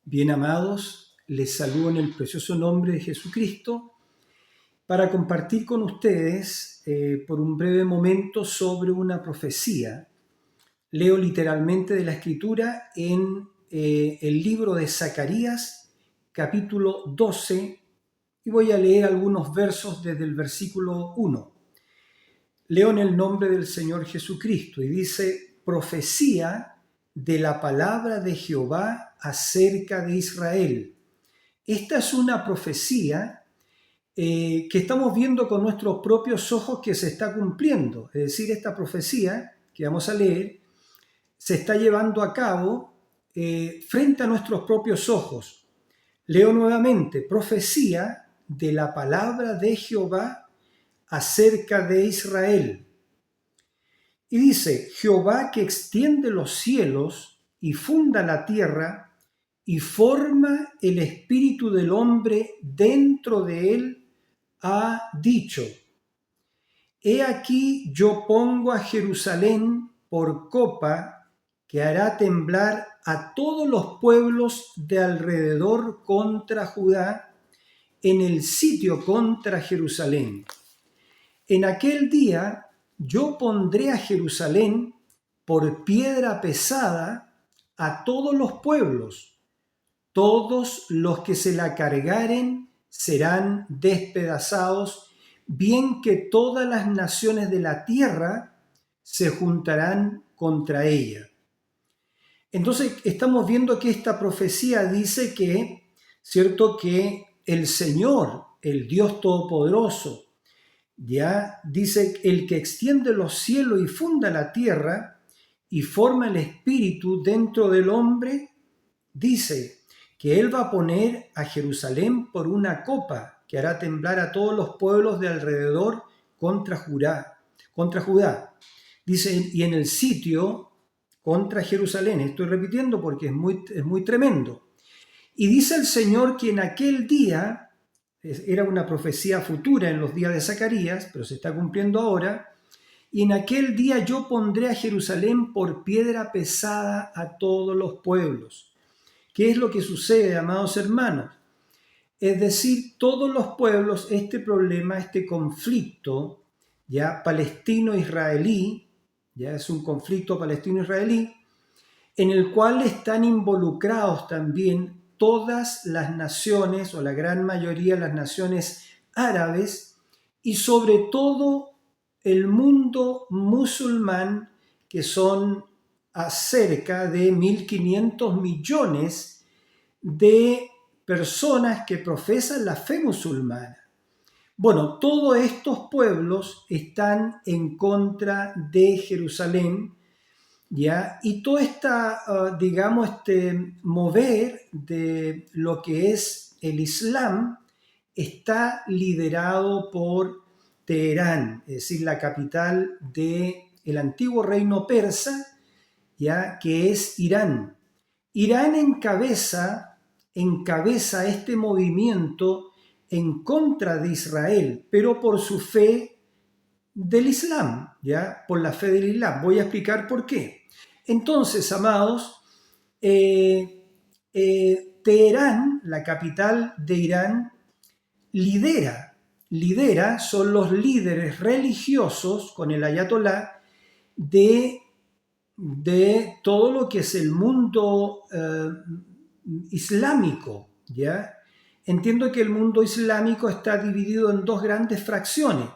Bien amados, les saludo en el precioso nombre de Jesucristo para compartir con ustedes por un breve momento sobre una profecía. Leo literalmente de la Escritura en el libro de Zacarías, capítulo 12, y voy a leer algunos versos desde el versículo 1. Leo en el nombre del Señor Jesucristo y dice: profecía de la palabra de Jehová acerca de Israel. Esta es una profecía que estamos viendo con nuestros propios ojos que se está cumpliendo. Es decir, esta profecía que vamos a leer se está llevando a cabo frente a nuestros propios ojos. Leo nuevamente: profecía de la palabra de Jehová acerca de Israel. Y dice: Jehová, que extiende los cielos y funda la tierra y forma el espíritu del hombre dentro de él, ha dicho: he aquí yo pongo a Jerusalén por copa que hará temblar a todos los pueblos de alrededor contra Judá, en el sitio contra Jerusalén. En aquel día yo pondré a Jerusalén por piedra pesada a todos los pueblos. Todos los que se la cargaren serán despedazados, bien que todas las naciones de la tierra se juntarán contra ella. Entonces estamos viendo que esta profecía dice que, cierto, que el Señor, el Dios Todopoderoso, ya dice: el que extiende los cielos y funda la tierra y forma el espíritu dentro del hombre, dice que Él va a poner a Jerusalén por una copa que hará temblar a todos los pueblos de alrededor contra Judá. Dice: y en el sitio contra Jerusalén. Estoy repitiendo porque es muy tremendo. Y dice el Señor que en aquel día, era una profecía futura en los días de Zacarías, pero se está cumpliendo ahora, y en aquel día yo pondré a Jerusalén por piedra pesada a todos los pueblos. ¿Qué es lo que sucede, amados hermanos? Es decir, todos los pueblos, este problema, este conflicto, ya palestino-israelí, ya es un conflicto palestino-israelí, en el cual están involucrados también todas las naciones, o la gran mayoría de las naciones árabes, y sobre todo el mundo musulmán, que son cerca de 1.500 millones de personas que profesan la fe musulmana. Bueno, todos estos pueblos están en contra de Jerusalén, ¿ya? Y todo digamos, mover de lo que es el Islam está liderado por Teherán, es decir, la capital del antiguo reino persa, ¿ya? Que es Irán. Irán encabeza este movimiento en contra de Israel, pero por su fe del Islam, ¿ya? Por la fe del Islam. Voy a explicar por qué. Entonces, amados, Teherán, la capital de Irán, son los líderes religiosos con el ayatolá de todo lo que es el mundo islámico, ¿ya? Entiendo que el mundo islámico está dividido en dos grandes fracciones,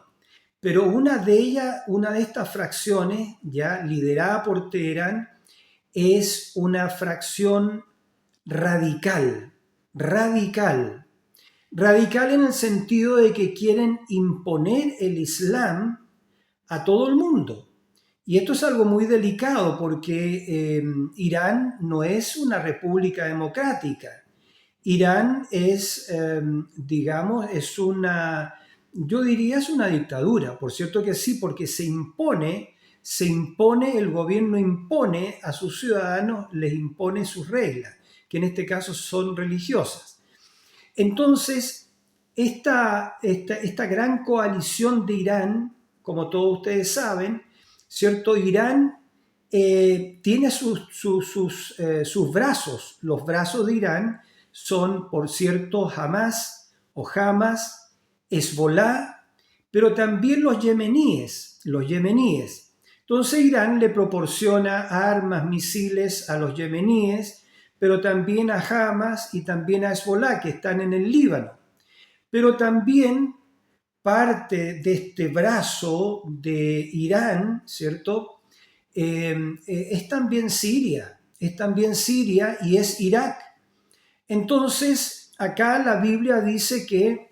pero una de estas fracciones, ya liderada por Teherán, es una fracción radical en el sentido de que quieren imponer el Islam a todo el mundo. Y esto es algo muy delicado porque Irán no es una república democrática. Irán es, digamos, yo diría es una dictadura. Por cierto que sí, porque se impone, el gobierno impone a sus ciudadanos, les impone sus reglas, que en este caso son religiosas. Entonces, esta gran coalición de Irán, como todos ustedes saben, ¿cierto? Irán tiene sus brazos. Los brazos de Irán son, por cierto, Hamas o Hamas, Hezbolá, pero también los yemeníes. Entonces Irán le proporciona armas, misiles a los yemeníes, pero también a Hamas y también a Hezbolá, que están en el Líbano. Pero también parte de este brazo de Irán, ¿cierto? Es también Siria y es Irak. Entonces, acá la Biblia dice que,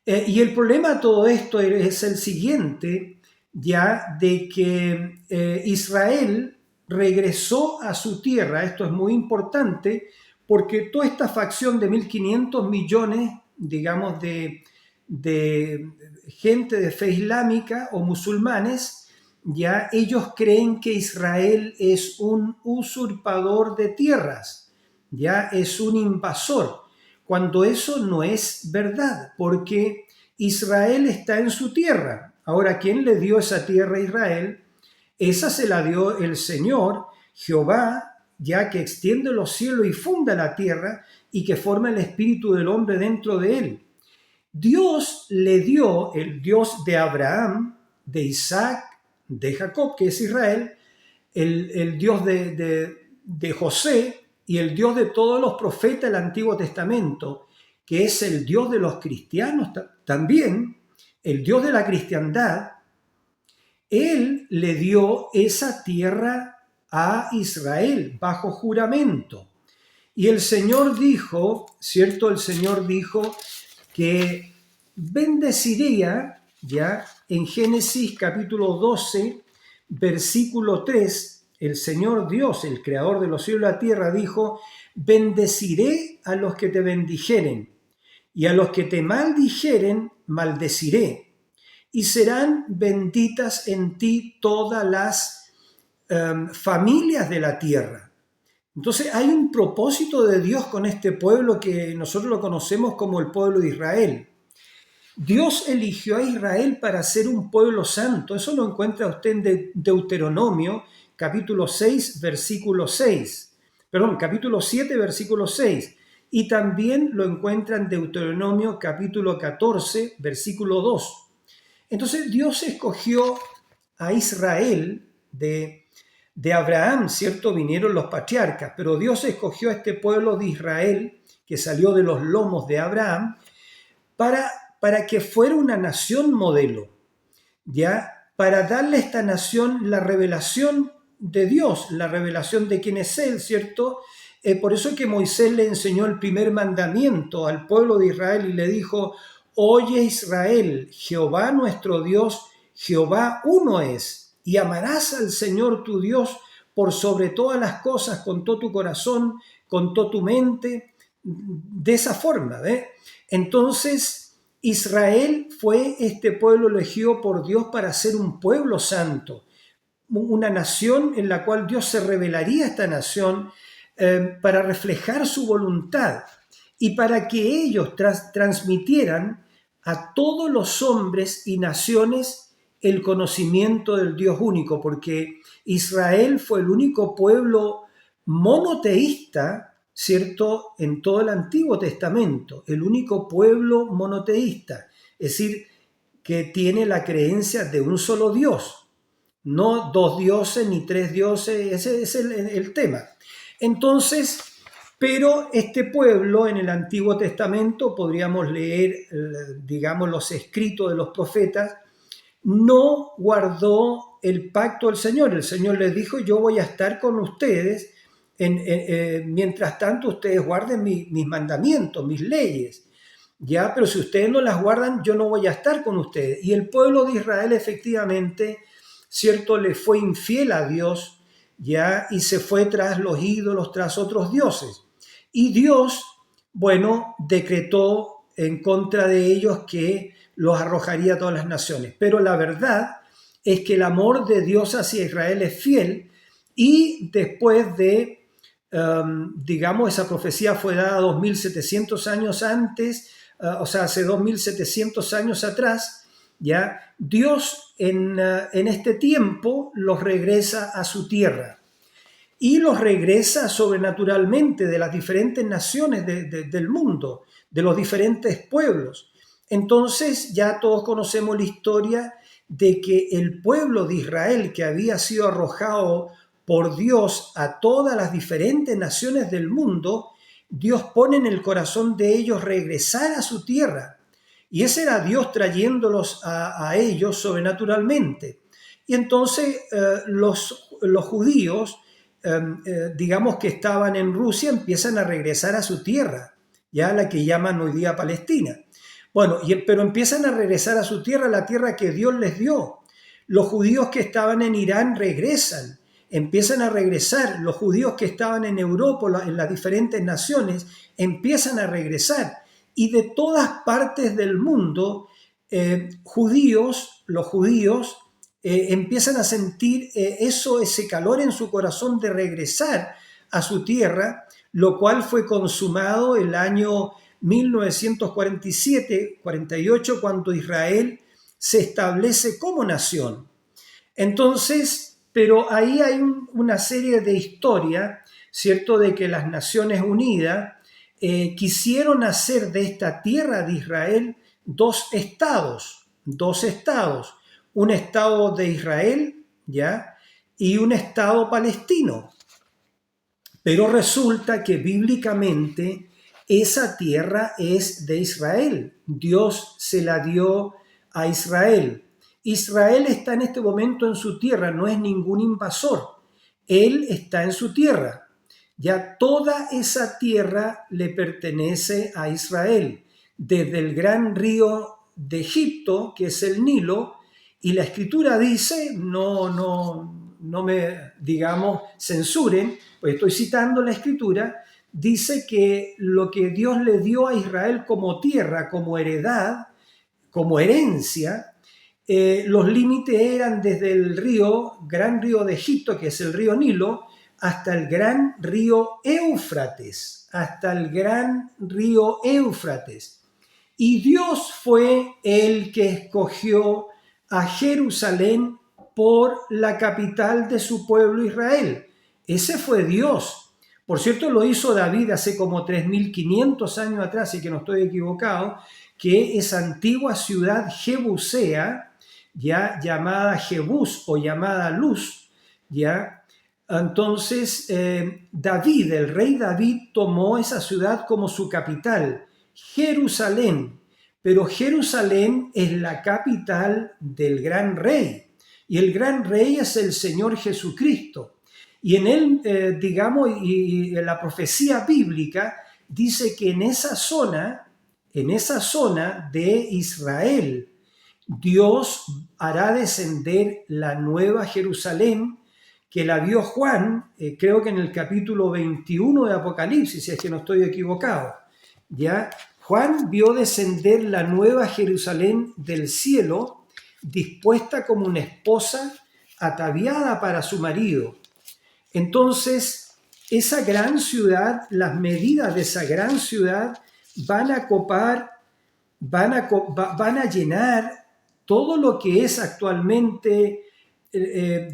y el problema de todo esto es el siguiente, ya de que Israel regresó a su tierra. Esto es muy importante porque toda esta facción de 1.500 millones, digamos, de gente de fe islámica o musulmanes, ya ellos creen que Israel es un usurpador de tierras, ya es un invasor, cuando eso no es verdad, porque Israel está en su tierra. Ahora, ¿quién le dio esa tierra a Israel? Esa se la dio el Señor, Jehová, ya que extiende los cielos y funda la tierra y que forma el espíritu del hombre dentro de él. Dios le dio, el Dios de Abraham, de Isaac, de Jacob, que es Israel, el Dios de José y el Dios de todos los profetas del Antiguo Testamento, que es el Dios de los cristianos también, el Dios de la cristiandad. Él le dio esa tierra a Israel bajo juramento. Y el Señor dijo, ¿cierto? El Señor dijo que bendeciría, ya en Génesis capítulo 12, versículo 3, el Señor Dios, el creador de los cielos y la tierra, dijo: bendeciré a los que te bendijeren, y a los que te maldijeren, maldeciré, y serán benditas en ti todas las familias de la tierra. Entonces hay un propósito de Dios con este pueblo que nosotros lo conocemos como el pueblo de Israel. Dios eligió a Israel para ser un pueblo santo. Eso lo encuentra usted en Deuteronomio, capítulo 6, versículo 6. Perdón, capítulo 7, versículo 6. Y también lo encuentra en Deuteronomio, capítulo 14, versículo 2. Entonces Dios escogió a Israel de Abraham, ¿cierto? Vinieron los patriarcas, pero Dios escogió a este pueblo de Israel, que salió de los lomos de Abraham, para que fuera una nación modelo, ¿ya? Para darle a esta nación la revelación de Dios, la revelación de quién es Él, ¿cierto? Por eso es que Moisés le enseñó el primer mandamiento al pueblo de Israel y le dijo: oye Israel, Jehová nuestro Dios, Jehová uno es, y amarás al Señor tu Dios por sobre todas las cosas, con todo tu corazón, con toda tu mente, de esa forma, ¿ve? Entonces, Israel fue este pueblo elegido por Dios para ser un pueblo santo, una nación en la cual Dios se revelaría a esta nación para reflejar su voluntad y para que ellos transmitieran a todos los hombres y naciones el conocimiento del Dios único, porque Israel fue el único pueblo monoteísta, ¿cierto?, en todo el Antiguo Testamento, el único pueblo monoteísta, es decir, que tiene la creencia de un solo Dios, no dos dioses ni tres dioses. Ese es el tema. Entonces, pero este pueblo en el Antiguo Testamento, podríamos leer, digamos, los escritos de los profetas, no guardó el pacto del Señor. El Señor les dijo: yo voy a estar con ustedes, mientras tanto ustedes guarden mis mandamientos, mis leyes. Ya, pero si ustedes no las guardan, yo no voy a estar con ustedes. Y el pueblo de Israel efectivamente, ¿cierto?, le fue infiel a Dios, ya, y se fue tras los ídolos, tras otros dioses. Y Dios, bueno, decretó en contra de ellos que los arrojaría a todas las naciones. Pero la verdad es que el amor de Dios hacia Israel es fiel, y después de, digamos, esa profecía fue dada 2700 años antes, o sea, hace 2700 años atrás, ¿ya? Dios en este tiempo los regresa a su tierra y los regresa sobrenaturalmente de las diferentes naciones del mundo, de los diferentes pueblos. Entonces ya todos conocemos la historia de que el pueblo de Israel, que había sido arrojado por Dios a todas las diferentes naciones del mundo, Dios pone en el corazón de ellos regresar a su tierra. Y ese era Dios trayéndolos a ellos sobrenaturalmente. Y entonces los judíos, digamos que estaban en Rusia, empiezan a regresar a su tierra, ya la que llaman hoy día Palestina. Bueno, pero empiezan a regresar a su tierra, la tierra que Dios les dio. Los judíos que estaban en Irán regresan, empiezan a regresar. Los judíos que estaban en Europa, en las diferentes naciones, empiezan a regresar. Y de todas partes del mundo, los judíos, empiezan a sentir ese calor en su corazón de regresar a su tierra, lo cual fue consumado el año 1947-48, cuando Israel se establece como nación. Entonces, pero ahí hay una serie de historias, ¿cierto?, de que las Naciones Unidas quisieron hacer de esta tierra de Israel dos estados, un estado de Israel, ¿ya?, y un estado palestino. Pero resulta que bíblicamente esa tierra es de Israel. Dios se la dio a Israel. Israel está en este momento en su tierra, no es ningún invasor. Él está en su tierra. Ya toda esa tierra le pertenece a Israel, desde el gran río de Egipto, que es el Nilo, y la Escritura dice, no me, digamos, censuren, pues estoy citando la Escritura, dice que lo que Dios le dio a Israel como tierra, como heredad, como herencia, los límites eran desde el gran río de Egipto, que es el río Nilo, hasta el gran río Éufrates, Y Dios fue el que escogió a Jerusalén por la capital de su pueblo Israel. Ese fue Dios. Por cierto, lo hizo David hace como 3.500 años atrás, y que no estoy equivocado, que esa antigua ciudad jebusea, ya llamada Jebús o llamada Luz, ya. Entonces, David, el rey David, tomó esa ciudad como su capital, Jerusalén. Pero Jerusalén es la capital del gran rey. Y el gran rey es el Señor Jesucristo. Y en él, digamos, y en la profecía bíblica dice que en esa zona de Israel, Dios hará descender la nueva Jerusalén, que la vio Juan, creo que en el capítulo 21 de Apocalipsis, si es que no estoy equivocado. ¿Ya? Juan vio descender la nueva Jerusalén del cielo, dispuesta como una esposa ataviada para su marido. Entonces, esa gran ciudad, las medidas de esa gran ciudad van a copar, van a llenar todo lo que es actualmente,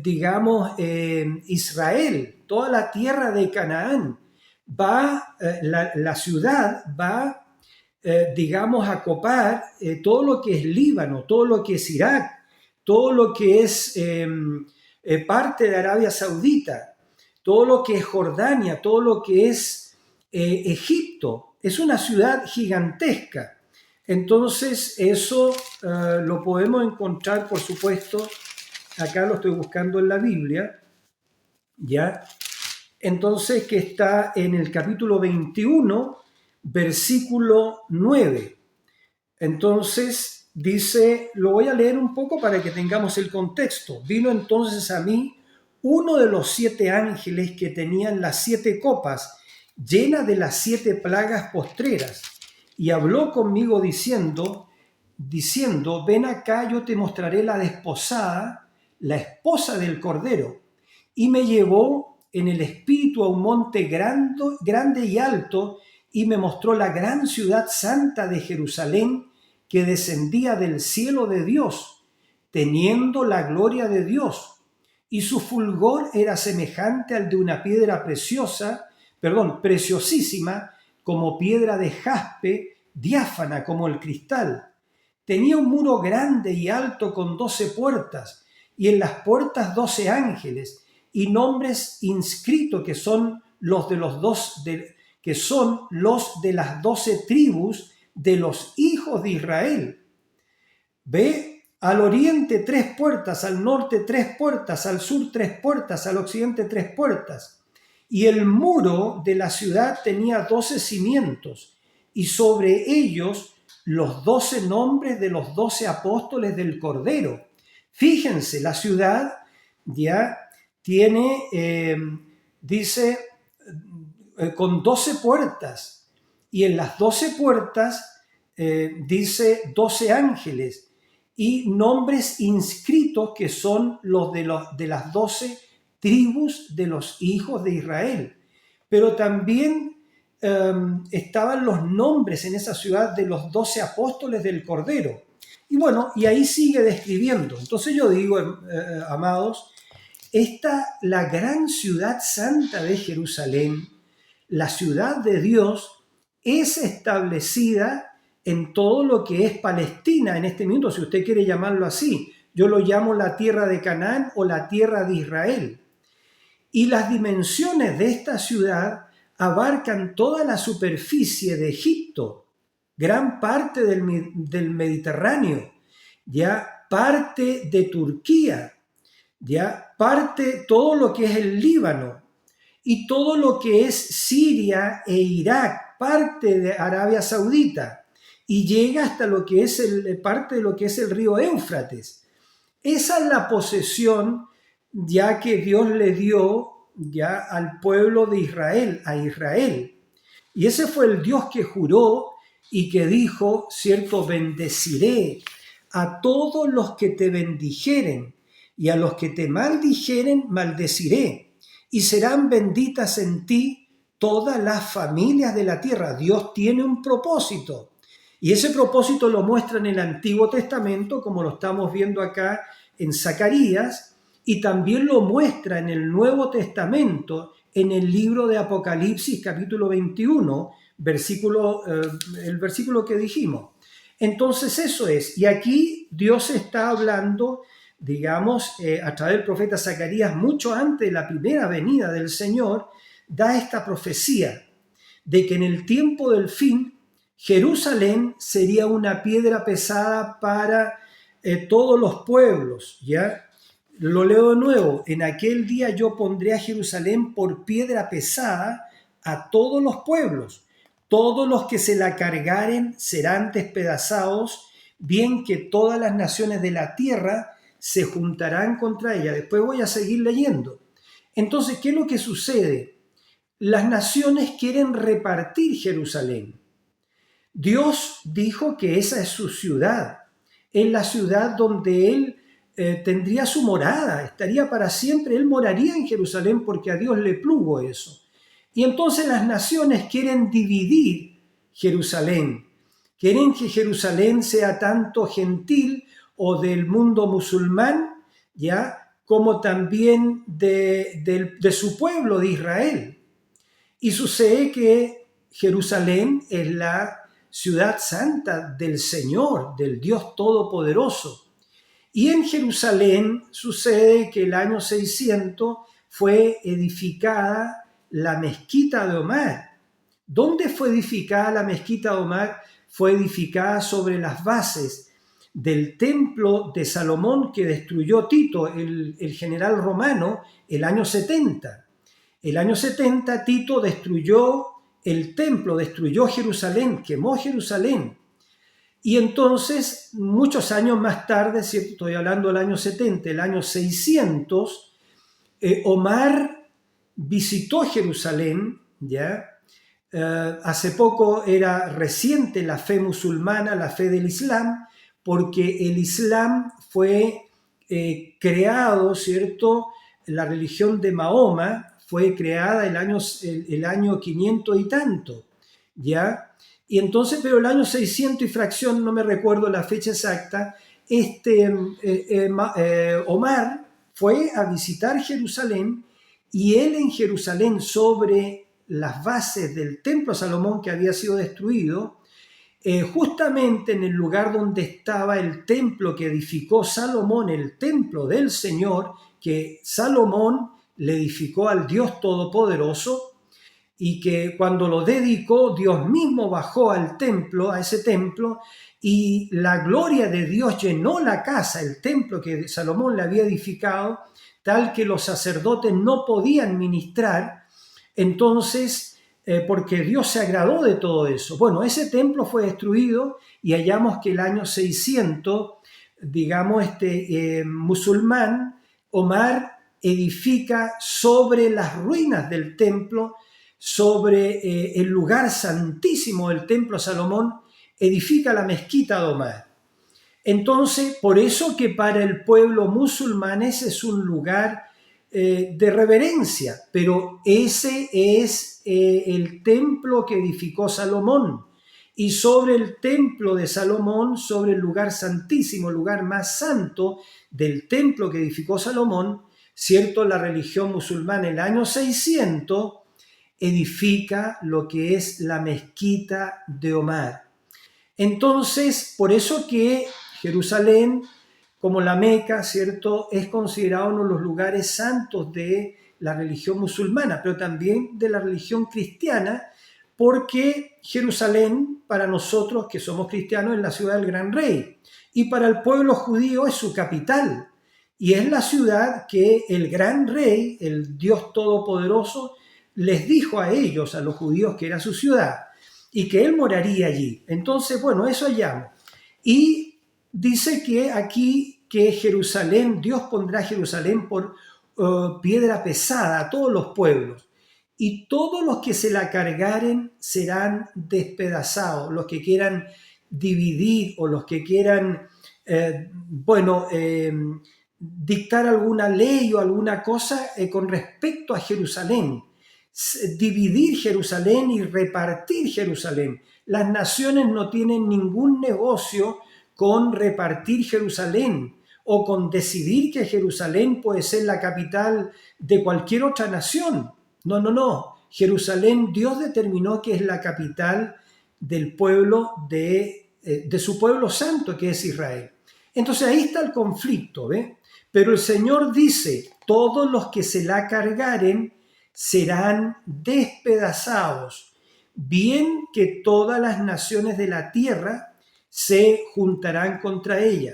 digamos, Israel, toda la tierra de Canaán. La ciudad va, digamos, a copar todo lo que es Líbano, todo lo que es Irak, todo lo que es parte de Arabia Saudita, todo lo que es Jordania, todo lo que es Egipto. Es una ciudad gigantesca. Entonces eso lo podemos encontrar, por supuesto, acá lo estoy buscando en la Biblia, ¿ya? Entonces, que está en el capítulo 21, versículo 9. Entonces dice, lo voy a leer un poco para que tengamos el contexto. Vino entonces a mí uno de los 7 ángeles que tenían las 7 copas, llenas de las 7 plagas postreras, y habló conmigo diciendo, ven acá, yo te mostraré la desposada, la esposa del Cordero. Y me llevó en el espíritu a un monte grande y alto, y me mostró la gran ciudad santa de Jerusalén, que descendía del cielo de Dios, teniendo la gloria de Dios, y su fulgor era semejante al de una piedra preciosísima, como piedra de jaspe, diáfana como el cristal. Tenía un muro grande y alto con 12 puertas, y en las puertas 12 ángeles, y nombres inscritos que son los de las 12 tribus de los hijos de Israel. Ve, al oriente 3 puertas, al norte 3 puertas, al sur 3 puertas, al occidente 3 puertas. Y el muro de la ciudad tenía 12 cimientos, y sobre ellos los 12 nombres de los 12 apóstoles del Cordero. Fíjense, la ciudad ya tiene, con 12 puertas, y en las 12 puertas dice 12 ángeles y nombres inscritos que son los de las 12 tribus de los hijos de Israel. Pero también estaban los nombres en esa ciudad de los 12 apóstoles del Cordero. Y bueno, y ahí sigue describiendo. Entonces yo digo, amados, la gran ciudad santa de Jerusalén, la ciudad de Dios, es establecida en todo lo que es Palestina en este minuto, si usted quiere llamarlo así. Yo lo llamo la tierra de Canaán o la tierra de Israel. Y las dimensiones de esta ciudad abarcan toda la superficie de Egipto, gran parte del Mediterráneo, ya parte de Turquía, ya parte todo lo que es el Líbano y todo lo que es Siria e Irak, parte de Arabia Saudita, y llega hasta lo que es parte de lo que es el río Éufrates. Esa es la posesión ya que Dios le dio ya al pueblo de Israel, a Israel. Y ese fue el Dios que juró y que dijo, cierto, bendeciré a todos los que te bendijeren, y a los que te maldijeren maldeciré, y serán benditas en ti todas las familias de la tierra. Dios tiene un propósito, y ese propósito lo muestra en el Antiguo Testamento, como lo estamos viendo acá en Zacarías, y también lo muestra en el Nuevo Testamento, en el libro de Apocalipsis, capítulo 21, el versículo que dijimos. Entonces eso es, y aquí Dios está hablando, digamos, a través del profeta Zacarías, mucho antes de la primera venida del Señor, da esta profecía de que en el tiempo del fin, Jerusalén sería una piedra pesada para todos los pueblos, ¿ya? Lo leo de nuevo, en aquel día yo pondré a Jerusalén por piedra pesada a todos los pueblos. Todos los que se la cargaren serán despedazados, bien que todas las naciones de la tierra se juntarán contra ella. Después voy a seguir leyendo. Entonces, ¿qué es lo que sucede? Las naciones quieren repartir Jerusalén. Dios dijo que esa es su ciudad, es la ciudad donde Él tendría su morada, estaría para siempre, Él moraría en Jerusalén porque a Dios le plugo eso. Y entonces las naciones quieren dividir Jerusalén, quieren que Jerusalén sea tanto gentil o del mundo musulmán, ya, como también de su pueblo de Israel. Y sucede que Jerusalén es la ciudad santa del Señor, del Dios Todopoderoso. Y en Jerusalén sucede que el año 600 fue edificada la mezquita de Omar. ¿Dónde fue edificada la mezquita de Omar? Fue edificada sobre las bases del templo de Salomón que destruyó Tito, el general romano, el año 70. El año 70 Tito destruyó el templo, destruyó Jerusalén, quemó Jerusalén. Y entonces, muchos años más tarde, ¿cierto? Estoy hablando del año 70, el año 600, Omar visitó Jerusalén, ¿ya? Hace poco era reciente la fe musulmana, la fe del Islam, porque el Islam fue creado, ¿cierto? La religión de Mahoma fue creada el año 500 y tanto, ¿ya? Y entonces, pero el año 600 y fracción, no me recuerdo la fecha exacta, Omar fue a visitar Jerusalén, y él en Jerusalén, sobre las bases del templo de Salomón que había sido destruido, justamente en el lugar donde estaba el templo que edificó Salomón, el templo del Señor, que Salomón le edificó al Dios Todopoderoso, y que cuando lo dedicó, Dios mismo bajó al templo, a ese templo, y la gloria de Dios llenó la casa, el templo que Salomón le había edificado, tal que los sacerdotes no podían ministrar. Entonces, porque Dios se agradó de todo eso. Bueno, ese templo fue destruido, y hallamos que el año 600, digamos, musulmán, Omar edifica sobre las ruinas del templo, sobre el lugar santísimo del templo Salomón, edifica la mezquita de Omar. Entonces, por eso que para el pueblo musulmán ese es un lugar de reverencia, pero ese es el templo que edificó Salomón. Y sobre el templo de Salomón, sobre el lugar santísimo, el lugar más santo del templo que edificó Salomón, cierto, la religión musulmana en el año 600 edifica lo que es la mezquita de Omar. Entonces, por eso que Jerusalén, como la Meca, ¿cierto?, es considerado uno de los lugares santos de la religión musulmana, pero también de la religión cristiana, porque Jerusalén, para nosotros que somos cristianos, es la ciudad del gran rey, y para el pueblo judío es su capital, y es la ciudad que el gran rey, el Dios Todopoderoso, les dijo a ellos, a los judíos, que era su ciudad y que él moraría allí. Entonces, bueno, eso hallamos. Y dice que aquí que Jerusalén, Dios pondrá a Jerusalén por piedra pesada a todos los pueblos, y todos los que se la cargaren serán despedazados, los que quieran dividir o los que quieran, dictar alguna ley o alguna cosa con respecto a Jerusalén, dividir Jerusalén y repartir Jerusalén. Las naciones no tienen ningún negocio con repartir Jerusalén o con decidir que Jerusalén puede ser la capital de cualquier otra nación. No, no, no. Jerusalén, Dios determinó que es la capital del pueblo de su pueblo santo, que es Israel. Entonces ahí está el conflicto, ¿ve? Pero el Señor dice, todos los que se la cargaren serán despedazados, bien que todas las naciones de la tierra se juntarán contra ella.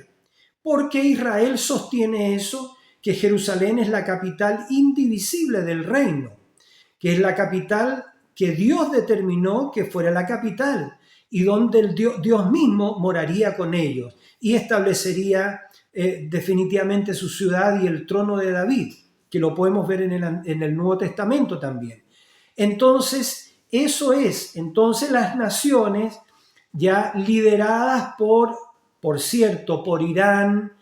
Porque Israel sostiene eso, que Jerusalén es la capital indivisible del reino, que es la capital que Dios determinó que fuera la capital, y donde Dios mismo moraría con ellos y establecería definitivamente su ciudad y el trono de David, que lo podemos ver en el Nuevo Testamento también. Entonces, eso es. Entonces las naciones ya lideradas por cierto, por Irán,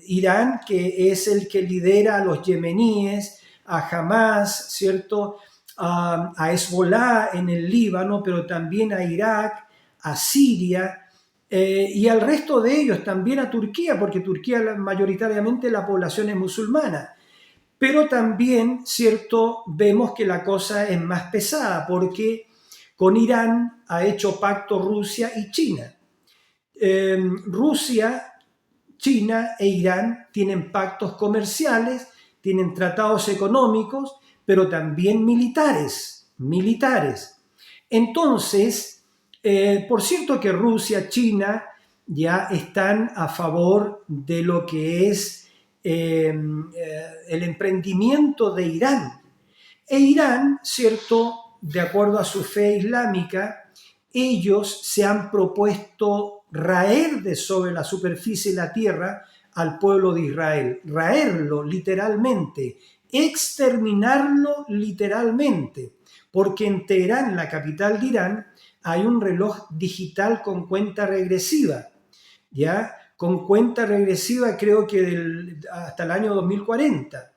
Irán, que es el que lidera a los yemeníes, a Hamas, ¿cierto?, a Hezbollah en el Líbano, pero también a Irak, a Siria, y al resto de ellos, también a Turquía, porque Turquía mayoritariamente la población es musulmana. Pero también, ¿cierto?, vemos que la cosa es más pesada, porque con Irán ha hecho pacto Rusia y China. Rusia, China e Irán tienen pactos comerciales, tienen tratados económicos, pero también militares. Entonces, por cierto que Rusia, China ya están a favor de lo que es el emprendimiento de Irán. E Irán, ¿cierto?, de acuerdo a su fe islámica, ellos se han propuesto raer de sobre la superficie de la tierra al pueblo de Israel, raerlo literalmente, exterminarlo literalmente, porque en Teherán, la capital de Irán, hay un reloj digital con cuenta regresiva, ¿ya? Con cuenta regresiva creo que hasta el año 2040.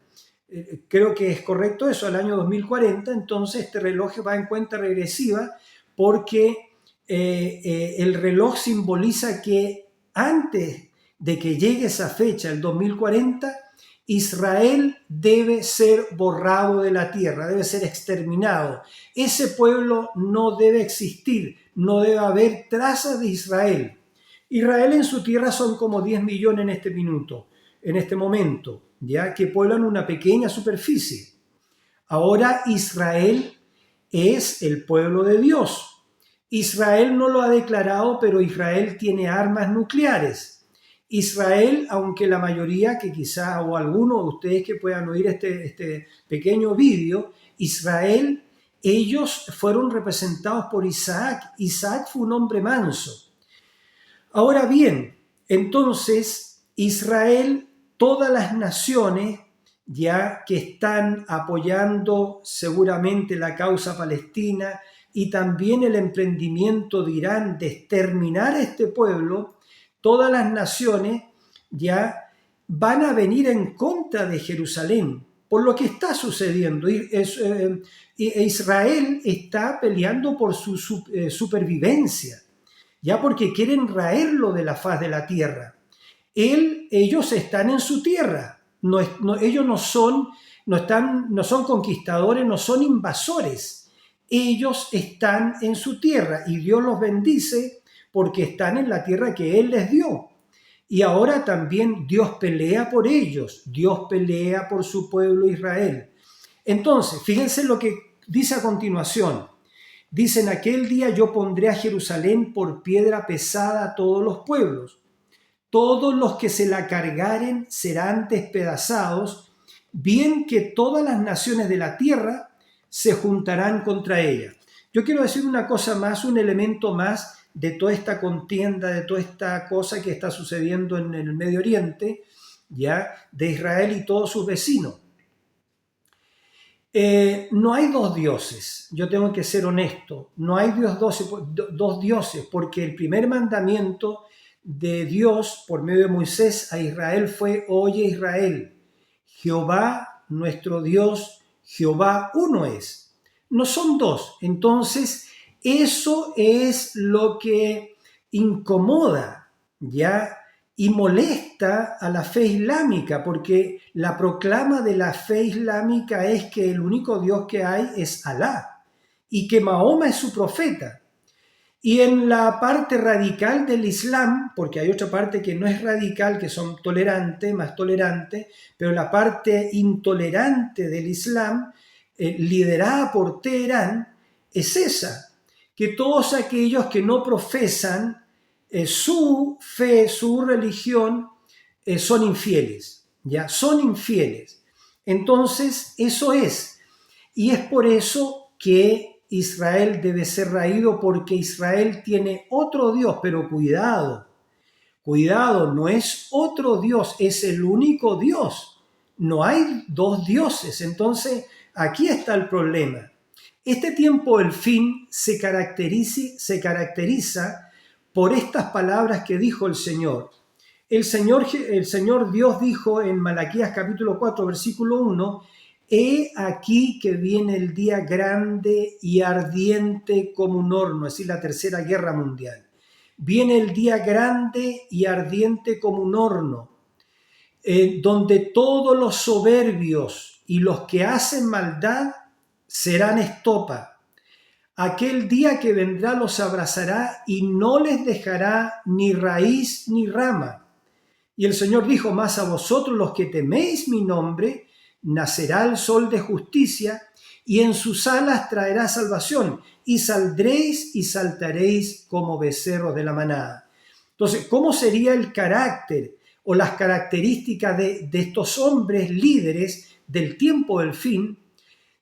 creo que es correcto eso, al año 2040, entonces este reloj va en cuenta regresiva porque el reloj simboliza que antes de que llegue esa fecha, el 2040, Israel debe ser borrado de la tierra, debe ser exterminado. Ese pueblo no debe existir, no debe haber trazas de Israel. Israel en su tierra son como 10 millones en este momento, ya que pueblan una pequeña superficie. Ahora Israel es el pueblo de Dios. Israel no lo ha declarado, pero Israel tiene armas nucleares. Israel, aunque la mayoría que quizá o algunos de ustedes que puedan oír este pequeño vídeo, Israel, ellos fueron representados por Isaac. Isaac fue un hombre manso. Ahora bien, entonces Israel, todas las naciones ya que están apoyando seguramente la causa palestina y también el emprendimiento de Irán de exterminar a este pueblo, todas las naciones ya van a venir en contra de Jerusalén por lo que está sucediendo. Israel está peleando por su supervivencia, ya porque quieren raerlo de la faz de la tierra. Ellos están en su tierra. Ellos no son conquistadores, no son invasores. Ellos están en su tierra y Dios los bendice porque están en la tierra que Él les dio. Y ahora también Dios pelea por ellos, Dios pelea por su pueblo Israel. Entonces, fíjense lo que dice a continuación. Dice: en aquel día yo pondré a Jerusalén por piedra pesada a todos los pueblos. Todos los que se la cargaren serán despedazados, bien que todas las naciones de la tierra se juntarán contra ella. Yo quiero decir una cosa más, un elemento más de toda esta contienda, de toda esta cosa que está sucediendo en el Medio Oriente, ya, de Israel y todos sus vecinos. No hay dos dioses, yo tengo que ser honesto, no hay dos dioses, porque el primer mandamiento de Dios por medio de Moisés a Israel fue: oye Israel, Jehová nuestro Dios, Jehová uno es, no son dos. Entonces eso es lo que incomoda, ¿ya? Y molesta a la fe islámica, porque la proclama de la fe islámica es que el único Dios que hay es Alá y que Mahoma es su profeta. Y en la parte radical del Islam, porque hay otra parte que no es radical, que son tolerantes, más tolerantes, pero la parte intolerante del Islam, liderada por Teherán, es esa, que todos aquellos que no profesan su fe, su religión, son infieles, ¿ya? Son infieles. Entonces, eso es. Y es por eso que Israel debe ser raído, porque Israel tiene otro Dios, pero cuidado, no es otro Dios, es el único Dios. No hay dos dioses. Entonces, aquí está el problema. Este tiempo del fin se caracteriza por estas palabras que dijo el Señor. El Señor Dios dijo en Malaquías capítulo 4, versículo 1: he aquí que viene el día grande y ardiente como un horno, es decir, la tercera guerra mundial. Viene el día grande y ardiente como un horno, donde todos los soberbios y los que hacen maldad serán estopa. Aquel día que vendrá los abrazará y no les dejará ni raíz ni rama. Y el Señor dijo: mas a vosotros los que teméis mi nombre, nacerá el sol de justicia, y en sus alas traerá salvación, y saldréis y saltaréis como becerros de la manada. Entonces, ¿cómo sería el carácter o las características de estos hombres líderes del tiempo del fin?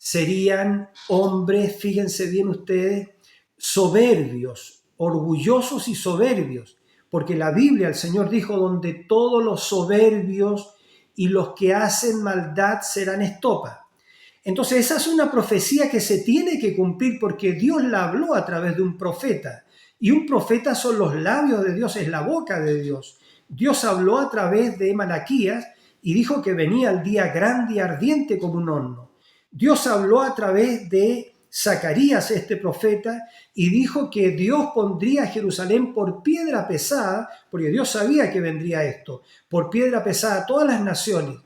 Serían hombres, fíjense bien ustedes, soberbios, orgullosos y soberbios, porque la Biblia, el Señor dijo: donde todos los soberbios y los que hacen maldad serán estopa. Entonces esa es una profecía que se tiene que cumplir, porque Dios la habló a través de un profeta, y un profeta son los labios de Dios, es la boca de Dios. Dios habló a través de Malaquías, y dijo que venía el día grande y ardiente como un horno. Dios habló a través de Zacarías, este profeta, y dijo que Dios pondría a Jerusalén por piedra pesada, porque Dios sabía que vendría esto, por piedra pesada a todas las naciones,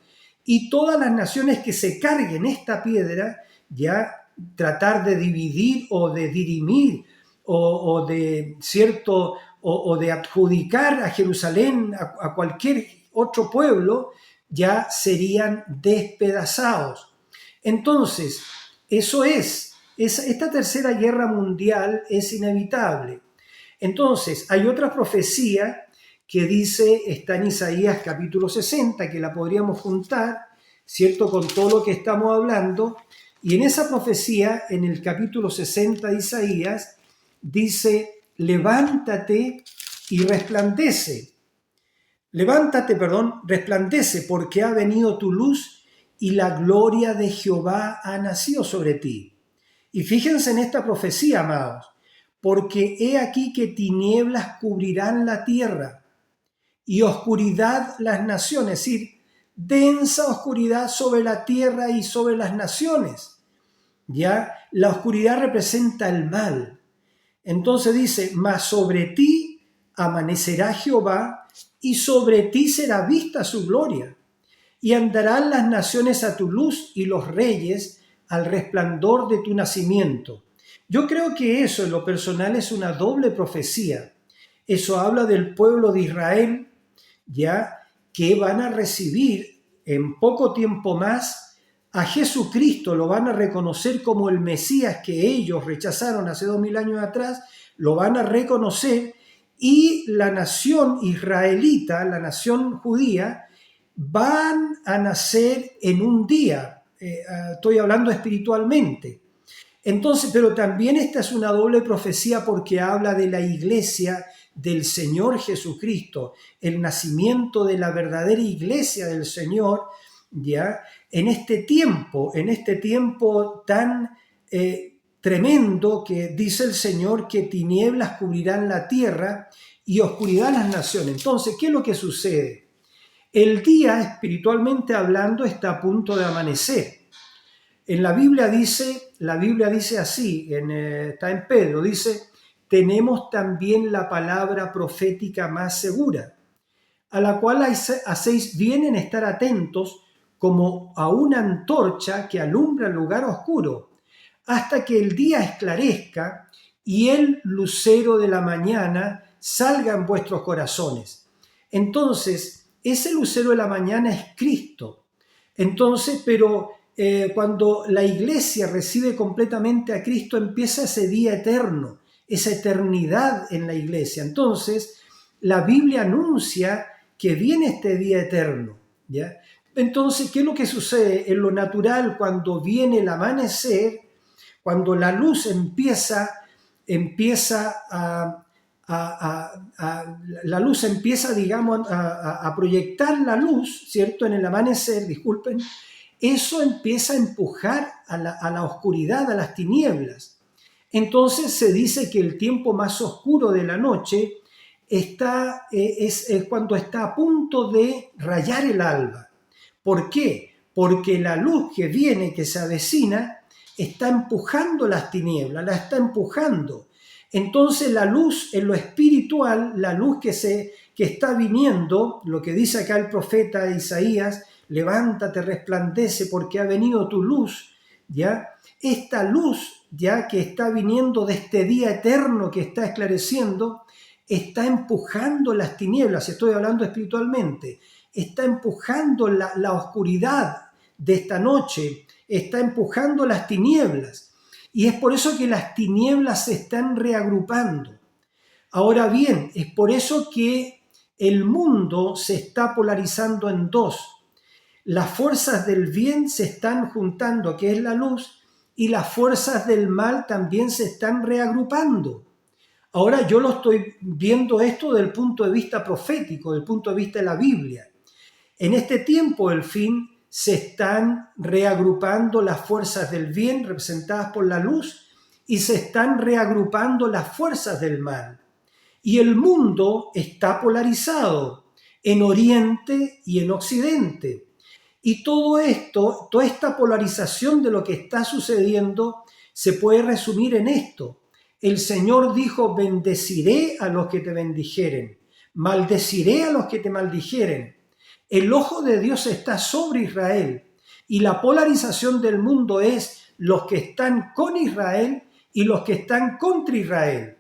y todas las naciones que se carguen esta piedra, ya tratar de dividir o de dirimir o de cierto o de adjudicar a Jerusalén a cualquier otro pueblo, ya serían despedazados. Entonces, eso esta tercera guerra mundial es inevitable. Entonces, hay otra profecía que dice, está en Isaías capítulo 60, que la podríamos juntar, ¿cierto?, con todo lo que estamos hablando. Y en esa profecía, en el capítulo 60 de Isaías, dice, levántate y resplandece. Levántate, resplandece, porque ha venido tu luz y la gloria de Jehová ha nacido sobre ti. Y fíjense en esta profecía, amados, porque he aquí que tinieblas cubrirán la tierra y oscuridad las naciones, es decir, densa oscuridad sobre la tierra y sobre las naciones. Ya, la oscuridad representa el mal. Entonces dice, mas sobre ti amanecerá Jehová y sobre ti será vista su gloria. Y andarán las naciones a tu luz y los reyes al resplandor de tu nacimiento. Yo creo que eso en lo personal es una doble profecía. Eso habla del pueblo de Israel, ya que van a recibir en poco tiempo más a Jesucristo, lo van a reconocer como el Mesías que ellos rechazaron hace 2000 años atrás, lo van a reconocer, y la nación israelita, la nación judía, van a nacer en un día. Estoy hablando espiritualmente. Entonces, pero también esta es una doble profecía porque habla de la iglesia del Señor Jesucristo, el nacimiento de la verdadera iglesia del Señor, ¿ya? En este tiempo tan tremendo que dice el Señor que tinieblas cubrirán la tierra y oscuridad las naciones. Entonces, ¿qué es lo que sucede? El día, espiritualmente hablando, está a punto de amanecer. En la Biblia dice así, está en Pedro, dice, tenemos también la palabra profética más segura, a la cual hacéis bien en estar atentos como a una antorcha que alumbra el lugar oscuro, hasta que el día esclarezca y el lucero de la mañana salga en vuestros corazones. Entonces, ese lucero de la mañana es Cristo. Entonces, pero cuando la iglesia recibe completamente a Cristo, empieza ese día eterno, esa eternidad en la iglesia. Entonces, la Biblia anuncia que viene este día eterno, ¿ya? Entonces, ¿qué es lo que sucede? En lo natural, cuando viene el amanecer, cuando la luz la luz empieza, digamos, a proyectar la luz, ¿cierto? En el amanecer, disculpen, eso empieza a empujar a la oscuridad, a las tinieblas. Entonces se dice que el tiempo más oscuro de la noche es cuando está a punto de rayar el alba. ¿Por qué? Porque la luz que viene, que se avecina, está empujando las tinieblas, la está empujando. Entonces la luz en lo espiritual, la luz que está viniendo, lo que dice acá el profeta Isaías, levántate, resplandece, porque ha venido tu luz, ¿ya? Esta luz, ya que está viniendo de este día eterno que está esclareciendo, está empujando las tinieblas, estoy hablando espiritualmente, está empujando la oscuridad de esta noche, está empujando las tinieblas. Y es por eso que las tinieblas se están reagrupando. Ahora bien, es por eso que el mundo se está polarizando en dos. Las fuerzas del bien se están juntando, que es la luz, y las fuerzas del mal también se están reagrupando. Ahora yo lo estoy viendo esto desde el punto de vista profético, del punto de vista de la Biblia. En este tiempo del fin se están reagrupando las fuerzas del bien representadas por la luz y se están reagrupando las fuerzas del mal. Y el mundo está polarizado. en Oriente y en Occidente. Y todo esto, toda esta polarización de lo que está sucediendo, se puede resumir en esto. El Señor dijo: bendeciré a los que te bendijeren, maldeciré a los que te maldijeren. El ojo de Dios está sobre Israel, y la polarización del mundo es los que están con Israel y los que están contra Israel.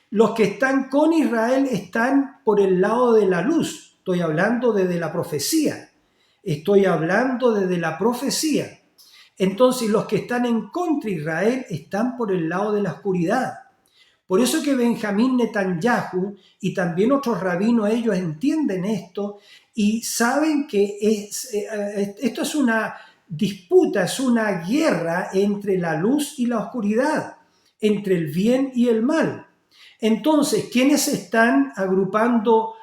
Los que están con Israel están por el lado de la luz. Estoy hablando desde la profecía. Estoy hablando desde la profecía. Entonces los que están en contra de Israel están por el lado de la oscuridad. Por eso que Benjamín Netanyahu y también otros rabinos, ellos entienden esto y saben que esto es una disputa, es una guerra entre la luz y la oscuridad, entre el bien y el mal. Entonces, ¿quiénes se están agrupando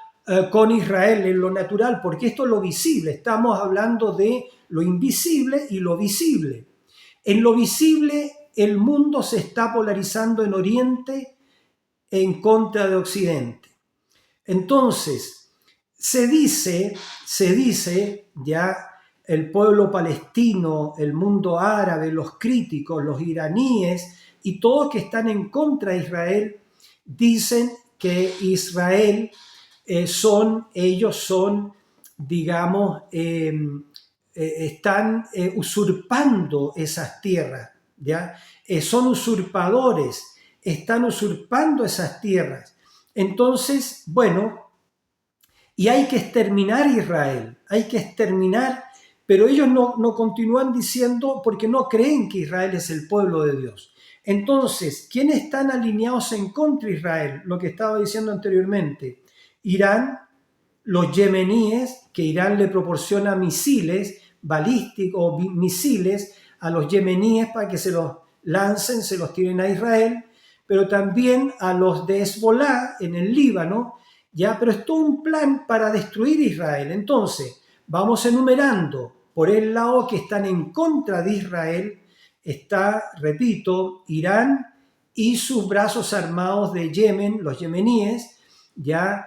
con Israel en lo natural? Porque esto es lo visible, estamos hablando de lo invisible y lo visible. En lo visible, el mundo se está polarizando en Oriente en contra de Occidente. Entonces, se dice ya el pueblo palestino, el mundo árabe, los críticos, los iraníes y todos que están en contra de Israel, dicen que Israel ellos son, digamos, están usurpando esas tierras, ¿ya? Son usurpadores, están usurpando esas tierras. Entonces, bueno, y hay que exterminar a Israel, hay que exterminar, pero ellos no continúan diciendo porque no creen que Israel es el pueblo de Dios. Entonces, ¿quiénes están alineados en contra de Israel? Lo que estaba diciendo anteriormente. Irán, los yemeníes, que Irán le proporciona misiles balísticos o misiles a los yemeníes para que se los lancen, se los tiren a Israel, pero también a los de Hezbolá en el Líbano, ya, pero es todo un plan para destruir Israel. Entonces, vamos enumerando. Por el lado que están en contra de Israel está, repito, Irán y sus brazos armados de Yemen, los yemeníes, ya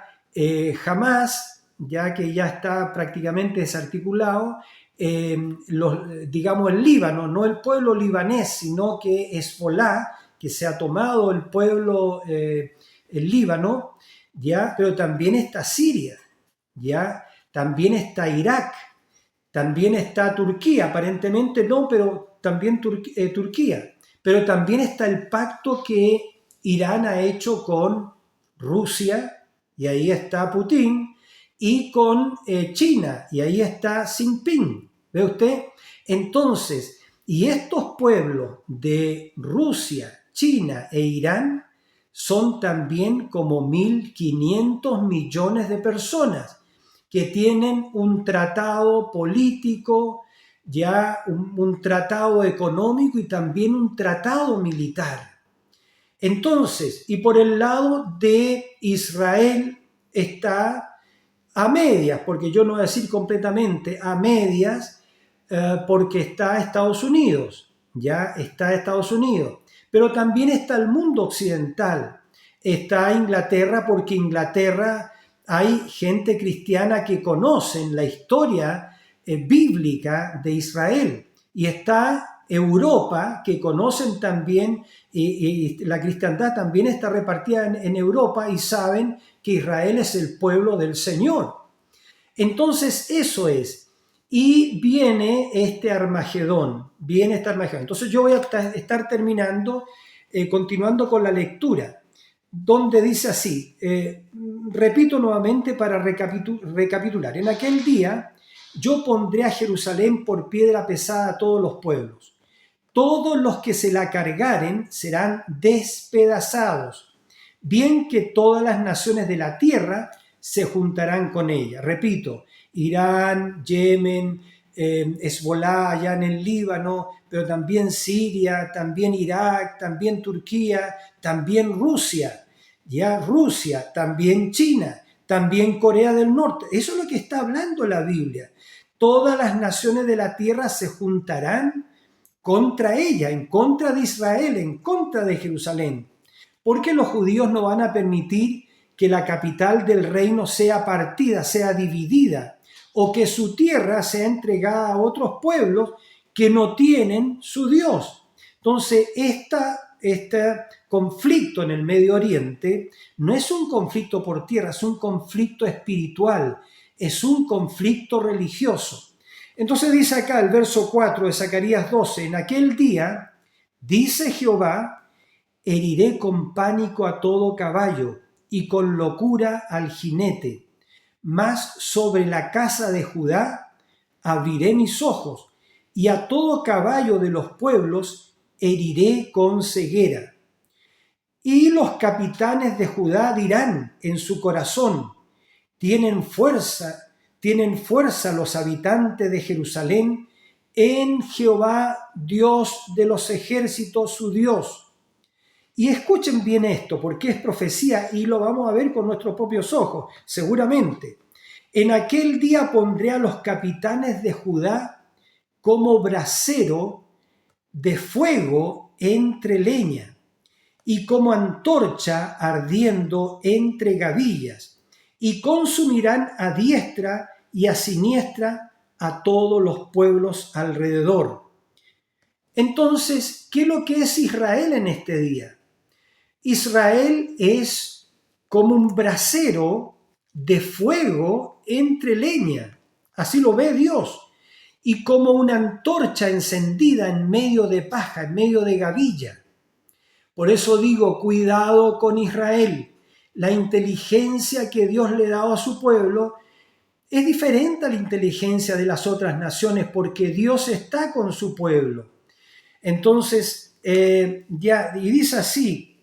Hamás, ya que ya está prácticamente desarticulado, digamos el Líbano, no el pueblo libanés, sino que Hezbolá, que se ha tomado el pueblo, el Líbano, ya, pero también está Siria, ya, también está Irak, también está Turquía, aparentemente no, pero también Turquía, pero también está el pacto que Irán ha hecho con Rusia, y ahí está Putin, y con China, y ahí está Xi Jinping, ¿ve usted? Entonces, y estos pueblos de Rusia, China e Irán son también como 1.500 millones de personas que tienen un tratado político, ya un tratado económico y también un tratado militar. Entonces, y por el lado de Israel está a medias, porque yo no voy a decir completamente a medias, porque está Estados Unidos, ya está Estados Unidos, pero también está el mundo occidental, está Inglaterra, porque Inglaterra hay gente cristiana que conocen la historia bíblica de Israel, y está Europa, que conocen también, y la cristiandad también está repartida en Europa y saben que Israel es el pueblo del Señor. Entonces eso es. Y viene este Armagedón, Entonces yo voy a estar terminando, continuando con la lectura, donde dice así, repito nuevamente para recapitular. En aquel día yo pondré a Jerusalén por piedra pesada a todos los pueblos. Todos los que se la cargaren serán despedazados, bien que todas las naciones de la tierra se juntarán con ella. Repito, Irán, Yemen, Hezbolá allá en el Líbano, pero también Siria, también Irak, también Turquía, también Rusia, también China, también Corea del Norte. Eso es lo que está hablando la Biblia. Todas las naciones de la tierra se juntarán contra ella, en contra de Israel, en contra de Jerusalén, porque los judíos no van a permitir que la capital del reino sea partida, sea dividida, o que su tierra sea entregada a otros pueblos que no tienen su Dios. Entonces, este conflicto en el Medio Oriente no es un conflicto por tierra, es un conflicto espiritual, es un conflicto religioso. Entonces dice acá el verso 4 de Zacarías 12, en aquel día, dice Jehová, heriré con pánico a todo caballo y con locura al jinete, mas sobre la casa de Judá abriré mis ojos, y a todo caballo de los pueblos heriré con ceguera. Y los capitanes de Judá dirán en su corazón, tienen fuerza los habitantes de Jerusalén en Jehová, Dios de los ejércitos, su Dios. Y escuchen bien esto, porque es profecía y lo vamos a ver con nuestros propios ojos, seguramente. En aquel día pondré a los capitanes de Judá como brasero de fuego entre leña y como antorcha ardiendo entre gavillas, y consumirán a diestra y a siniestra a todos los pueblos alrededor. Entonces, ¿qué es lo que es Israel en este día? Israel es como un brasero de fuego entre leña, así lo ve Dios, y como una antorcha encendida en medio de paja, en medio de gavilla. Por eso digo, cuidado con Israel. La inteligencia que Dios le ha dado a su pueblo es diferente a la inteligencia de las otras naciones porque Dios está con su pueblo. Entonces, y dice así,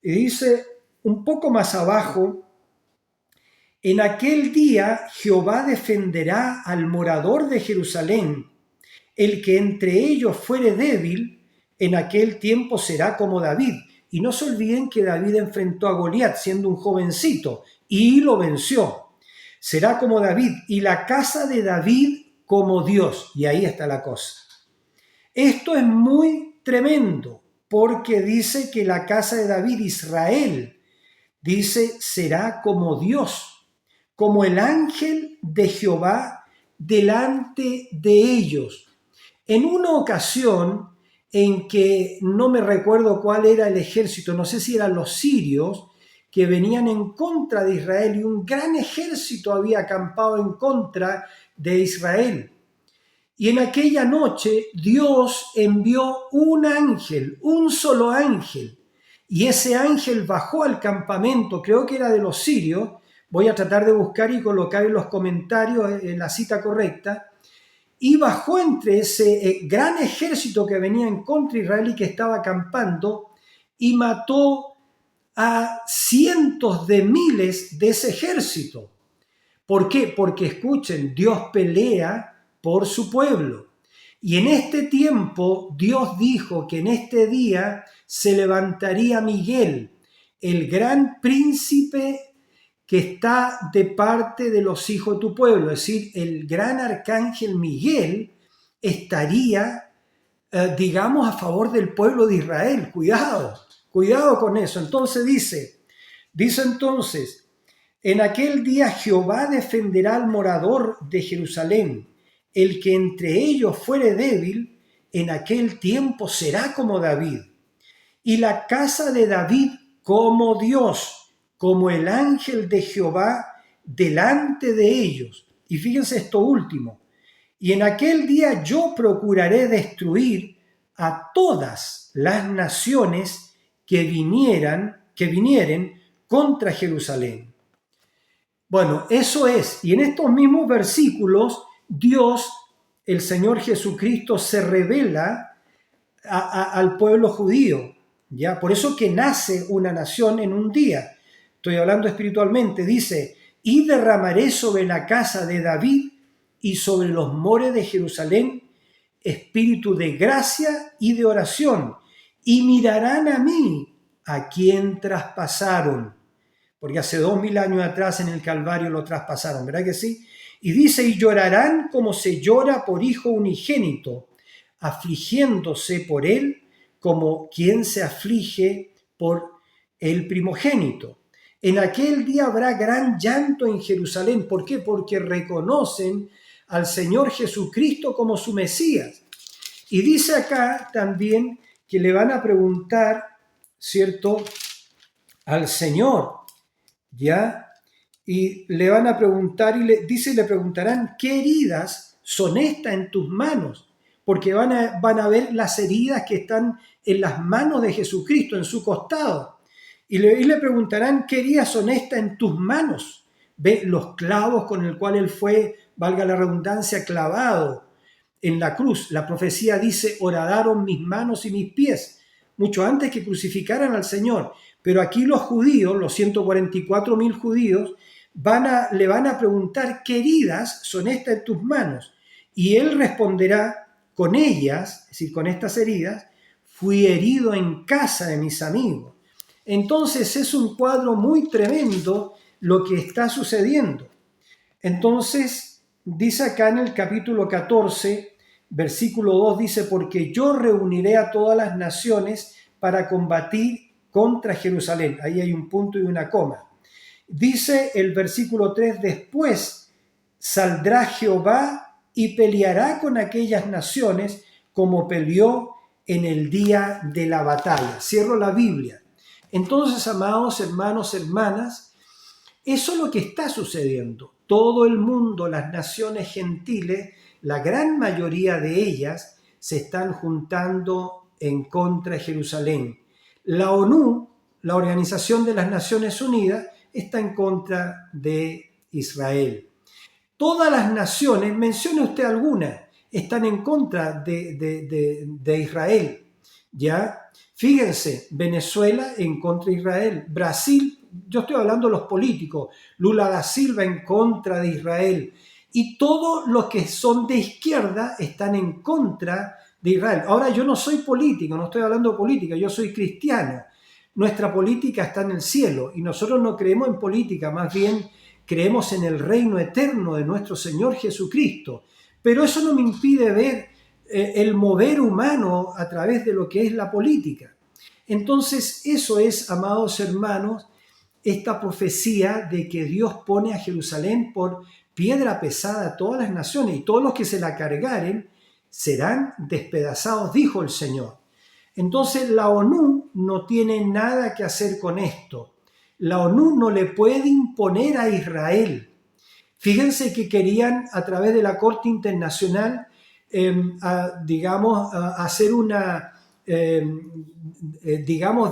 y dice un poco más abajo, en aquel día Jehová defenderá al morador de Jerusalén, el que entre ellos fuere débil, en aquel tiempo será como David. Y no se olviden que David enfrentó a Goliat siendo un jovencito y lo venció. Será como David y la casa de David como Dios. Y ahí está la cosa. Esto es muy tremendo porque dice que la casa de David, Israel, dice, será como Dios, como el ángel de Jehová delante de ellos. En una ocasión en que no me recuerdo cuál era el ejército, no sé si eran los sirios, que venían en contra de Israel y un gran ejército había acampado en contra de Israel. Y en aquella noche Dios envió un ángel, un solo ángel, y ese ángel bajó al campamento, creo que era de los sirios, voy a tratar de buscar y colocar en los comentarios la cita correcta, y bajó entre ese gran ejército que venía en contra de Israel y que estaba acampando y mató a cientos de miles de ese ejército. ¿Por qué? Porque escuchen, Dios pelea por su pueblo. Y en este tiempo Dios dijo que en este día se levantaría Miguel, el gran príncipe que está de parte de los hijos de tu pueblo, es decir, el gran arcángel Miguel estaría, digamos, a favor del pueblo de Israel. Cuidado con eso. Entonces dice entonces, en aquel día Jehová defenderá al morador de Jerusalén, el que entre ellos fuere débil, en aquel tiempo será como David, y la casa de David como Dios, como el ángel de Jehová delante de ellos. Y fíjense esto último, y en aquel día yo procuraré destruir a todas las naciones que vinieren contra Jerusalén. Bueno, eso es, y en estos mismos versículos Dios, el Señor Jesucristo, se revela al pueblo judío, ¿ya? Por eso que nace una nación en un día. Estoy hablando espiritualmente, dice, y derramaré sobre la casa de David y sobre los mores de Jerusalén espíritu de gracia y de oración, y mirarán a mí, a quien traspasaron. Porque hace 2000 años atrás en el Calvario lo traspasaron, ¿verdad que sí? Y dice, y llorarán como se llora por hijo unigénito, afligiéndose por él como quien se aflige por el primogénito. En aquel día habrá gran llanto en Jerusalén. ¿Por qué? Porque reconocen al Señor Jesucristo como su Mesías. Y dice acá también que le van a preguntar, ¿cierto?, al Señor, ¿ya? Y le van a preguntar y le preguntarán, ¿qué heridas son estas en tus manos? Porque van a ver las heridas que están en las manos de Jesucristo, en su costado. Y le preguntarán, ¿qué heridas son estas en tus manos? Ve los clavos con el cual él fue, valga la redundancia, clavado en la cruz. La profecía dice, horadaron mis manos y mis pies, mucho antes que crucificaran al Señor. Pero aquí los judíos, los 144.000 judíos, le van a preguntar, ¿qué heridas son estas en tus manos? Y él responderá, con ellas, es decir, con estas heridas, fui herido en casa de mis amigos. Entonces es un cuadro muy tremendo lo que está sucediendo. Entonces, dice acá en el capítulo 14, versículo 2, dice, porque yo reuniré a todas las naciones para combatir contra Jerusalén. Ahí hay un punto y una coma. Dice el versículo 3, después saldrá Jehová y peleará con aquellas naciones como peleó en el día de la batalla. Cierro la Biblia. Entonces, amados hermanos, hermanas, eso es lo que está sucediendo. Todo el mundo, las naciones gentiles, la gran mayoría de ellas se están juntando en contra de Jerusalén. La ONU, la Organización de las Naciones Unidas, está en contra de Israel. Todas las naciones, mencione usted alguna, están en contra de Israel. ¿Ya? Fíjense, Venezuela en contra de Israel, Brasil, yo estoy hablando de los políticos, Lula da Silva en contra de Israel, y todos los que son de izquierda están en contra de Israel. Ahora, yo no soy político, no estoy hablando de política, yo soy cristiano. Nuestra política está en el cielo y nosotros no creemos en política, más bien creemos en el reino eterno de nuestro Señor Jesucristo. Pero eso no me impide ver el mover humano a través de lo que es la política. Entonces, eso es, amados hermanos, esta profecía de que Dios pone a Jerusalén por piedra pesada a todas las naciones y todos los que se la cargaren serán despedazados, dijo el Señor. Entonces, la ONU no tiene nada que hacer con esto. La ONU no le puede imponer a Israel. Fíjense que querían, a través de la Corte Internacional, hacer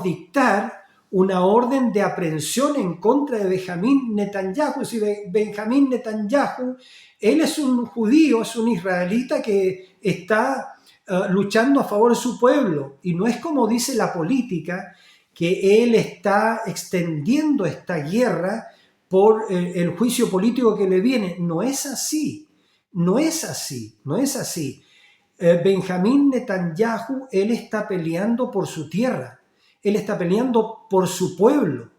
dictar una orden de aprehensión en contra de Benjamín Netanyahu. Si Benjamín Netanyahu, él es un judío, es un israelita que está luchando a favor de su pueblo. Y no es como dice la política, que él está extendiendo esta guerra por el juicio político que le viene. No es así, no es así, no es así. Benjamín Netanyahu, él está peleando por su tierra, él está peleando por su pueblo,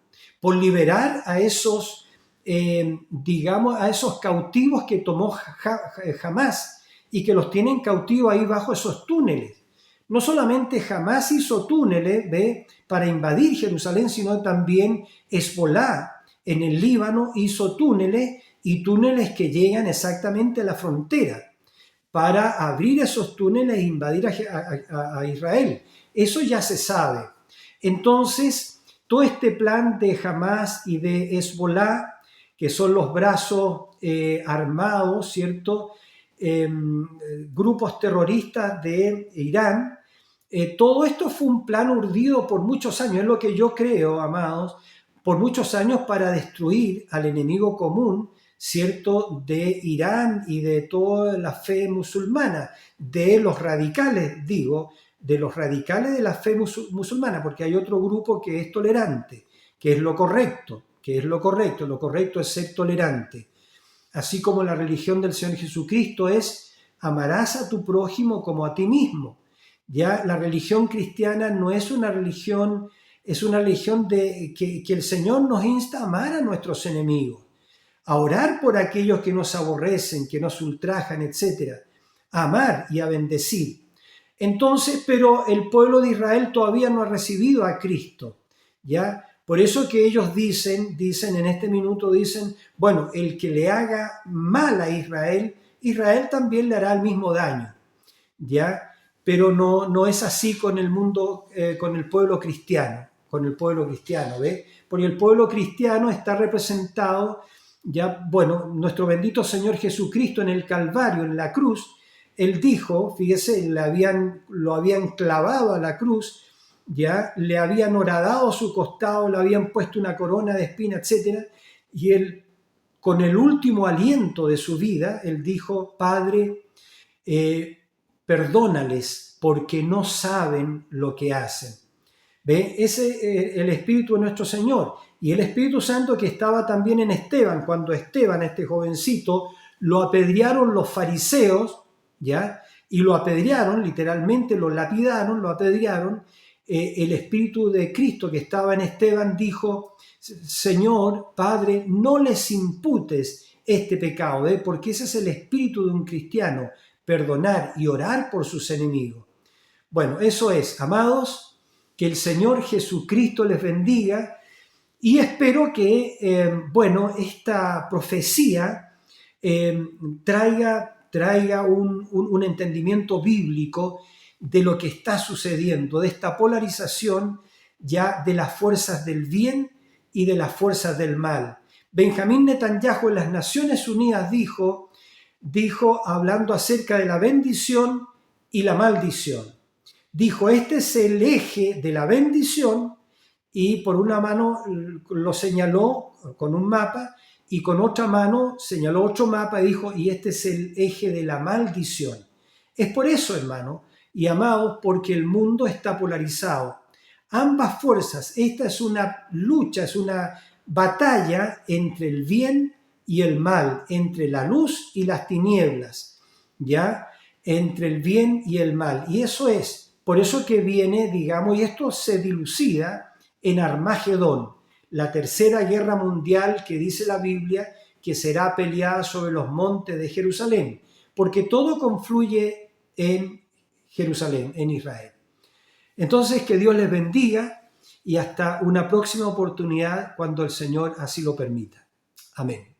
por liberar a esos, a esos cautivos que tomó Hamás y que los tienen cautivos ahí bajo esos túneles. No solamente Hamás hizo túneles para invadir Jerusalén, sino también Hezbolá en el Líbano hizo túneles y túneles que llegan exactamente a la frontera para abrir esos túneles e invadir a Israel. Eso ya se sabe. Entonces, todo este plan de Hamás y de Hezbolá, que son los brazos armados, ¿cierto? Grupos terroristas de Irán, todo esto fue un plan urdido por muchos años, es lo que yo creo, amados, por muchos años para destruir al enemigo común, ¿cierto?, de Irán y de toda la fe musulmana, de los radicales, de los radicales de la fe musulmana, porque hay otro grupo que es tolerante, que es lo correcto, lo correcto es ser tolerante. Así como la religión del Señor Jesucristo es amarás a tu prójimo como a ti mismo. Ya la religión cristiana no es una religión, es una religión que el Señor nos insta a amar a nuestros enemigos, a orar por aquellos que nos aborrecen, que nos ultrajan, etc. A amar y a bendecir. Entonces, pero el pueblo de Israel todavía no ha recibido a Cristo, ¿ya? Por eso que ellos dicen en este minuto, dicen, bueno, el que le haga mal a Israel, Israel también le hará el mismo daño, ¿ya? Pero no es así con el mundo, con el pueblo cristiano, ¿ve? Porque el pueblo cristiano está representado, ya, bueno, nuestro bendito Señor Jesucristo en el Calvario, en la cruz, Él dijo, fíjese, lo habían clavado a la cruz, ya, le habían horadado su costado, le habían puesto una corona de espinas, etc. Y Él, con el último aliento de su vida, Él dijo, Padre, perdónales porque no saben lo que hacen. ¿Ve? Ese es el Espíritu de nuestro Señor. Y el Espíritu Santo que estaba también en Esteban, cuando Esteban, este jovencito, lo apedrearon los fariseos, ¿ya? Y lo apedrearon, literalmente lo lapidaron, lo apedrearon. El Espíritu de Cristo que estaba en Esteban dijo, Señor, Padre, no les imputes este pecado, ¿ve? Porque ese es el espíritu de un cristiano, perdonar y orar por sus enemigos. Bueno, eso es, amados, que el Señor Jesucristo les bendiga y espero que, esta profecía traiga un entendimiento bíblico de lo que está sucediendo, de esta polarización ya de las fuerzas del bien y de las fuerzas del mal. Benjamín Netanyahu en las Naciones Unidas dijo, hablando acerca de la bendición y la maldición, dijo, este es el eje de la bendición, y por una mano lo señaló con un mapa y con otra mano señaló otro mapa y dijo, y este es el eje de la maldición. Es por eso, hermano y amados, porque el mundo está polarizado. Ambas fuerzas, esta es una lucha, es una batalla entre el bien y el mal, entre la luz y las tinieblas, ¿ya? Entre el bien y el mal. Y eso es, por eso que viene, digamos, y esto se dilucida en Armagedón, la tercera guerra mundial que dice la Biblia que será peleada sobre los montes de Jerusalén, porque todo confluye en Jerusalén, en Israel. Entonces, que Dios les bendiga y hasta una próxima oportunidad cuando el Señor así lo permita. Amén.